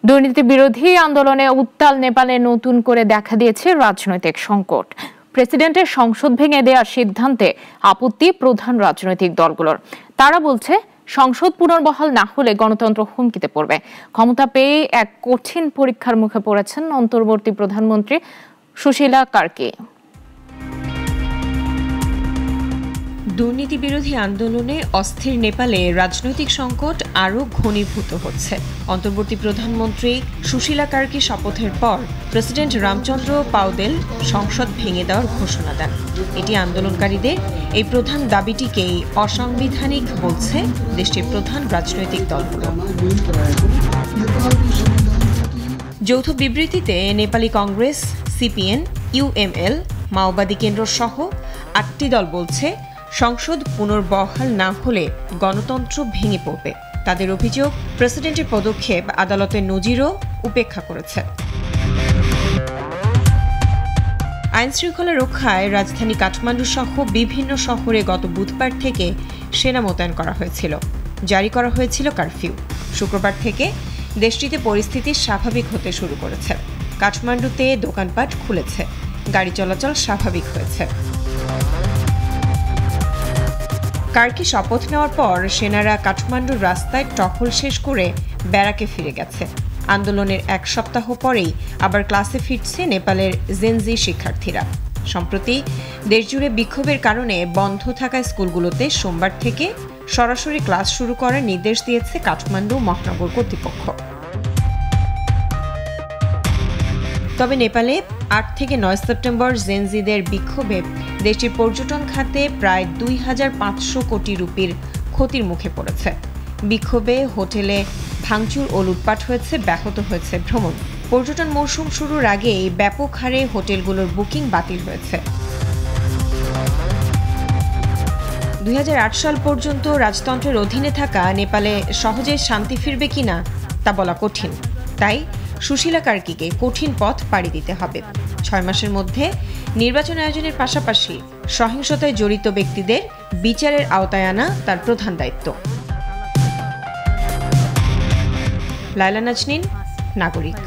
দুর্নীতি বিরোধী আন্দোলনে উত্তাল নেপালে নতুন করে দেখা দিয়েছে রাজনৈতিক সংকট। প্রেসিডেন্টের সংসদ ভেঙে দেওয়ার সিদ্ধান্তে আপত্তি প্রধান রাজনৈতিক দলগুলোর। তারা বলছে, সংসদ পুনর্বহাল না হলে গণতন্ত্র হুমকিতে পড়বে। ক্ষমতা পেয়ে এক কঠিন পরীক্ষার মুখে পড়েছেন অন্তর্বর্তী প্রধানমন্ত্রী সুশীলা কার্কি। দুর্নীতি বিরোধী আন্দোলনে অস্থির নেপালে রাজনৈতিক সংকট আরও ঘনীভূত হচ্ছে। অন্তর্বর্তী প্রধানমন্ত্রী সুশীলা কার্কি শপথের পর প্রেসিডেন্ট রামচন্দ্র পাউদেল সংসদ ভেঙে দেওয়ার ঘোষণা দেন। এটি আন্দোলনকারীদের এই প্রধান দাবিটিকেই অসাংবিধানিক বলছে দেশটির প্রধান রাজনৈতিক দলগুলো। যৌথ বিবৃতিতে নেপালি কংগ্রেস, সিপিএন, ইউএমএল, মাওবাদী কেন্দ্র সহ ৮টি দল বলছে, সংসদ পুনর্বহাল না হলে গণতন্ত্র ভেঙে পড়বে। তাদের অভিযোগ, প্রেসিডেন্টের পদক্ষেপ আদালতের নজিরও উপেক্ষা করেছে। আইন শৃঙ্খলা রক্ষায় রাজধানী কাঠমান্ডু সহ বিভিন্ন শহরে গত বুধবার থেকে সেনা মোতায়েন করা হয়েছিল। জারি করা হয়েছিল কারফিউ। শুক্রবার থেকে দেশটিতে পরিস্থিতি স্বাভাবিক হতে শুরু করেছে। কাঠমান্ডুতে দোকানপাট খুলেছে, গাড়ি চলাচল স্বাভাবিক হয়েছে। কার্কি শপথ নেওয়ার পর সেনারা কাঠমান্ডুর রাস্তায় টহল শেষ করে ব্যারাকে ফিরে গেছে। আন্দোলনের এক সপ্তাহ পরেই আবার ক্লাসে ফিরছে নেপালের জেনজি শিক্ষার্থীরা। সম্প্রতি দেশজুড়ে বিক্ষোভের কারণে বন্ধ থাকা স্কুলগুলোতে সোমবার থেকে সরাসরি ক্লাস শুরু করার নির্দেশ দিয়েছে কাঠমান্ডু মহানগর কর্তৃপক্ষ। তবে নেপালে ৮ থেকে ৯ সেপ্টেম্বর জেনজিদের বিক্ষোভে দেশটির পর্যটন খাতে প্রায় ২৫০০ কোটি রুপির ক্ষতির মুখে পড়েছে। বিক্ষোভে হোটেলে ভাঙচুর ও লুটপাট হয়েছে, ব্যাহত হয়েছে ভ্রমণ। পর্যটন মৌসুম শুরুর আগেই ব্যাপক হারে হোটেলগুলোর বুকিং বাতিল হয়েছে। ২০০৮ সাল পর্যন্ত রাজতন্ত্রের অধীনে থাকা নেপালে সহজে শান্তি ফিরবে কিনা তা বলা কঠিন। তাই সুশীলা কার্কিকে কঠিন পথ পাড়ি দিতে হবে। ৬ মাসের মধ্যে নির্বাচন আয়োজনের পাশাপাশি সহিংসতায় জড়িত ব্যক্তিদের বিচারের আওতায় আনা তার প্রধান দায়িত্ব। লায়লা নাজনীন, নাগরিক।